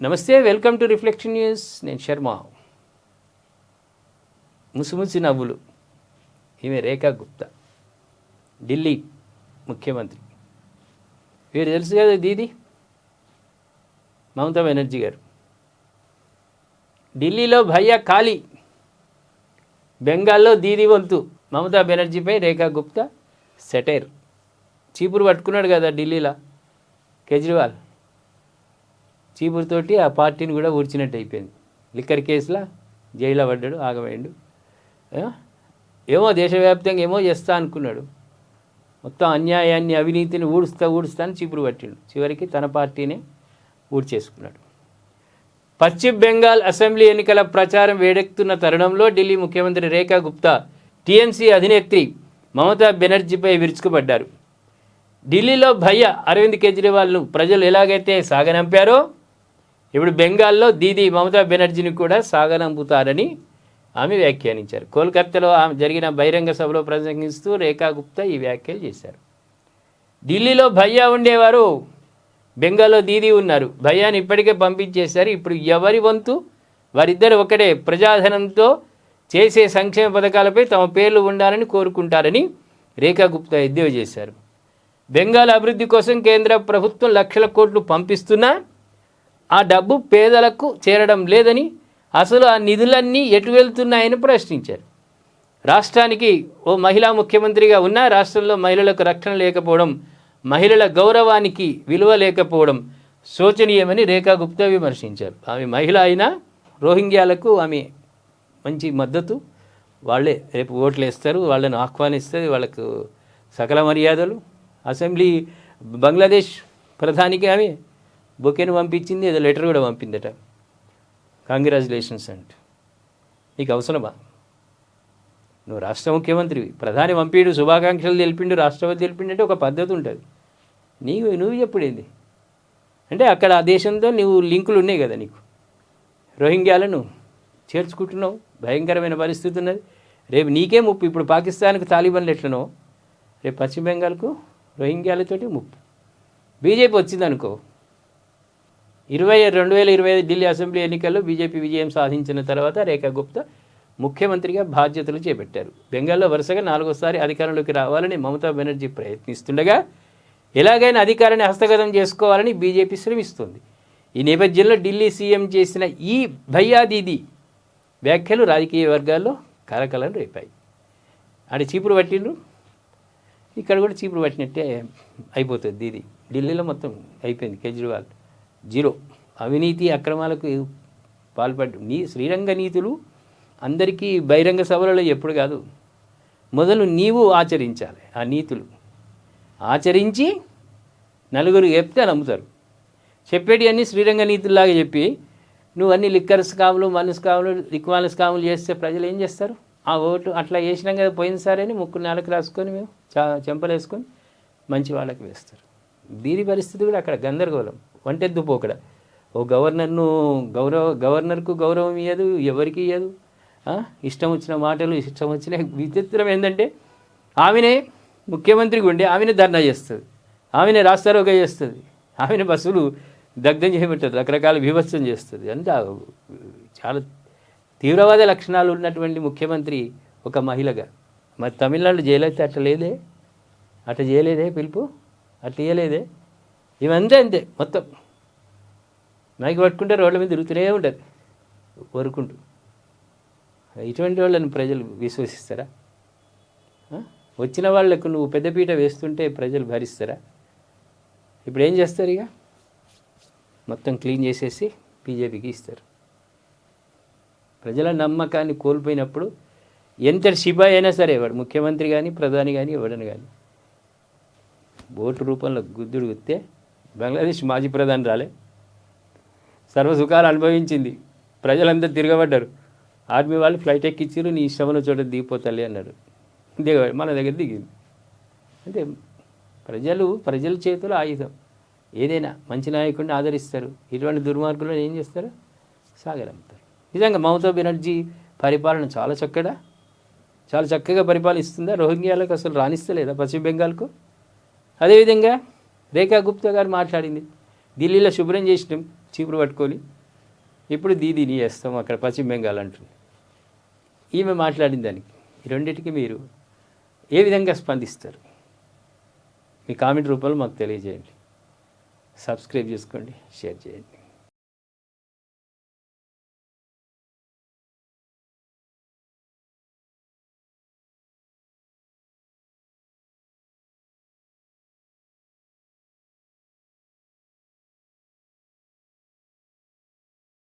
నమస్తే, welcome to reflection news. నేను శర్మ. ముసిముసి నవ్వులు. ఈమె రేఖా గుప్తా, ఢిల్లీ ముఖ్యమంత్రి. వీరు తెలుసు కదా, దీది మమతా బెనర్జీ గారు. ఢిల్లీలో భయ్యా ఖాళీ, బెంగాల్లో దీది వంతు. మమతా బెనర్జీపై రేఖా గుప్తా సెటైర్. చీపురు పట్టుకున్నాడు కదా ఢిల్లీలో కేజ్రీవాల్, చీపురుతోటి ఆ పార్టీని కూడా ఊడ్చినట్టు అయిపోయింది. లిక్కర్ కేసులో జైల్లో పడ్డాడు, ఆగమైండు. ఏమో దేశవ్యాప్తంగా ఏమో చేస్తా అనుకున్నాడు. మొత్తం అన్యాయాన్ని, అవినీతిని ఊడుస్తా అని చీపురు పట్టిండు. చివరికి తన పార్టీనే ఊడ్చేసుకున్నాడు. పశ్చిమ బెంగాల్ అసెంబ్లీ ఎన్నికల ప్రచారం వేడెక్కుతున్న తరుణంలో ఢిల్లీ ముఖ్యమంత్రి రేఖా గుప్తా టీఎంసీ అధినేత్రి మమతా బెనర్జీపై విరుచుకుపడ్డారు. ఢిల్లీలో భయ్యా అరవింద్ కేజ్రీవాల్ను ప్రజలు ఎలాగైతే సాగనంపారో, ఇప్పుడు బెంగాల్లో దీదీ మమతా బెనర్జీని కూడా సాగనంపుతారని ఆమె వ్యాఖ్యానించారు. కోల్కతాలో ఆమె జరిగిన బహిరంగ సభలో ప్రసంగిస్తూ రేఖా గుప్తా ఈ వ్యాఖ్యలు చేశారు. ఢిల్లీలో భయ్యా ఉండేవారు, బెంగాల్లో దీదీ ఉన్నారు. భయ్యాని ఇప్పటికే పంపించేశారు. ఇప్పుడు ఎవరి వంతు వారిద్దరు ఒకటే. ప్రజాధనంతో చేసే సంక్షేమ పథకాలపై తమ పేర్లు ఉండాలని కోరుకుంటారని రేఖా గుప్తా ఎద్దేవా చేశారు. బెంగాల్ అభివృద్ధి కోసం కేంద్ర ప్రభుత్వం లక్షల కోట్లు పంపిస్తున్నా ఆ డబ్బు పేదలకు చేరడం లేదని, అసలు ఆ నిధులన్నీ ఎటు వెళ్తున్నాయని ప్రశ్నించారు. రాష్ట్రానికి ఓ మహిళా ముఖ్యమంత్రిగా ఉన్నా రాష్ట్రంలో మహిళలకు రక్షణ లేకపోవడం, మహిళల గౌరవానికి విలువ లేకపోవడం శోచనీయమని రేఖా గుప్తా విమర్శించారు. ఆమె మహిళ అయినా రోహింగ్యాలకు ఆమె మంచి మద్దతు. వాళ్ళే రేపు ఓట్లు వేస్తారు, వాళ్ళని ఆహ్వానిస్తుంది, వాళ్ళకు సకల మర్యాదలు. అసెంబ్లీ బంగ్లాదేశ్ ప్రధానికి ఆమె బొకేను పంపించింది, ఏదో లెటర్ కూడా పంపిందట, కంగ్రాచులేషన్స్ అంటూ. నీకు అవసరమా? నువ్వు రాష్ట్ర ముఖ్యమంత్రివి, ప్రధాని పంపిడు, శుభాకాంక్షలు తెలిపిండు, రాష్ట్రపతి తెలిపిండు అంటే ఒక పద్ధతి ఉంటుంది. నువ్వు చెప్పుడేంది అంటే అక్కడ ఆ దేశంతో నువ్వు లింకులు ఉన్నాయి కదా, నీకు రోహింగ్యాలను చేర్చుకుంటున్నావు. భయంకరమైన పరిస్థితి ఉన్నది. రేపు నీకే ముప్పు. ఇప్పుడు పాకిస్తాన్కు తాలిబాన్లు ఎట్లనో, రేపు పశ్చిమ బెంగాల్కు రోహింగ్యాలతోటి ముప్పు. బీజేపీ వచ్చిందనుకో, 2025 ఢిల్లీ అసెంబ్లీ ఎన్నికల్లో బీజేపీ విజయం సాధించిన తర్వాత రేఖా గుప్తా ముఖ్యమంత్రిగా బాధ్యతలు చేపట్టారు. బెంగాల్లో వరుసగా 4వసారి అధికారంలోకి రావాలని మమతా బెనర్జీ ప్రయత్నిస్తుండగా ఎలాగైనా అధికారాన్ని హస్తగతం చేసుకోవాలని బీజేపీ శ్రమిస్తుంది. ఈ నేపథ్యంలో ఢిల్లీ సీఎం చేసిన ఈ భయ్యా దీదీ వ్యాఖ్యలు రాజకీయ వర్గాల్లో కలకలం రేపాయి. ఆడ చీపురు పట్టిండ్రు, ఇక్కడ కూడా చీపురు పట్టినట్టే అయిపోతుంది. దీదీ ఢిల్లీలో మొత్తం అయిపోయింది. కేజ్రీవాల్ జీరో. అవినీతి అక్రమాలకు పాల్పడ్డు. శ్రీరంగ నీతులు అందరికీ బహిరంగ సభలలో ఎప్పుడు కాదు, మొదలు నీవు ఆచరించాలి. ఆ నీతులు ఆచరించి నలుగురు చెప్తే నమ్ముతారు. చెప్పేటి అన్నీ శ్రీరంగ నీతుల్లాగా చెప్పి నువ్వు అన్ని లిక్కర్స్ కాములు, మనసు కాములు, రిక్వాలస్ కాములు చేస్తే ప్రజలు ఏం చేస్తారు? ఆ ఓటు అట్లా వేసినాం కదా పోయినసారని ముక్కు నాలుగు రాసుకొని మేము చెంపలు వేసుకొని మంచి వాళ్ళకి వేస్తారు. దీని పరిస్థితి కూడా అక్కడ గందరగోళం, వంటెద్దు పోకడ. ఓ గవర్నర్కు గౌరవం ఇవ్వదు, ఎవరికి ఇవ్వదు. ఇష్టం వచ్చిన మాటలు, ఇష్టం వచ్చిన. విచిత్రం ఏంటంటే ఆమెనే ముఖ్యమంత్రిగా ఉండి ఆమెనే ధర్నా చేస్తుంది, ఆమెనే రాస్తారోగా చేస్తుంది, ఆమెనే బస్సులు దగ్ధం చేయబెట్టదు, రకరకాల విభత్సం చేస్తుంది. అంతా చాలా తీవ్రవాద లక్షణాలు ఉన్నటువంటి ముఖ్యమంత్రి ఒక మహిళగా. మరి తమిళనాడు జైలైతే అట్లా లేదే, అట్లా చేయలేదే, పిలుపు అట్లా ఇవ్వలేదే. ఇవంతా అంతే. మొత్తం మైకి పట్టుకుంటే రోడ్ల మీద తిరుగుతూనే ఉంటుంది వరుకుంటూ. ఇటువంటి వాళ్ళని ప్రజలు విశ్వసిస్తారా? వచ్చిన వాళ్లకు నువ్వు పెద్దపీట వేస్తుంటే ప్రజలు భరిస్తారా? ఇప్పుడు ఏం చేస్తారు? ఇక మొత్తం క్లీన్ చేసేసి బీజేపీకి ఇస్తారు. ప్రజల నమ్మకాన్ని కోల్పోయినప్పుడు ఎంతటి సిపాయి అయినా సరే, వాడు ముఖ్యమంత్రి కానీ ప్రధాని కానీ ఎవడని కానీ ఓటు రూపంలో గుద్దుడు గుత్తే. బంగ్లాదేశ్ మాజీ ప్రధాని రాలే, సర్వసుఖాలు అనుభవించింది, ప్రజలంతా తిరగబడ్డారు. ఆర్మీ వాళ్ళు ఫ్లైట్ ఎక్కిచ్చారు, నీ ఇష్టమైన చోట దిగిపోతాలి అన్నారు. మన దగ్గర దిగింది. అంటే ప్రజల చేతిలో ఆయుధం. ఏదైనా మంచి నాయకుడిని ఆదరిస్తారు, ఇటువంటి దుర్మార్గులను ఏం చేస్తారు? సాగరంపుతారు. నిజంగా మమతా బెనర్జీ పరిపాలన చాలా చక్కగా పరిపాలిస్తుందా? రోహింగ్యాలకు అసలు రాణిస్తలేదా పశ్చిమ బెంగాల్కు? అదేవిధంగా రేఖా గుప్తా గారు మాట్లాడింది, ఢిల్లీలో శుభ్రం చేసినాం చీపురు పట్టుకొని, ఇప్పుడు దీదీని చేస్తాం అక్కడ పశ్చిమ బెంగాల్ అంటుంది. ఈమె మాట్లాడిన దానికి ఈ రెండింటికి మీరు ఏ విధంగా స్పందిస్తారు? మీ కామెంట్ రూపంలో మాకు తెలియజేయండి. సబ్స్క్రైబ్ చేసుకోండి, షేర్ చేయండి.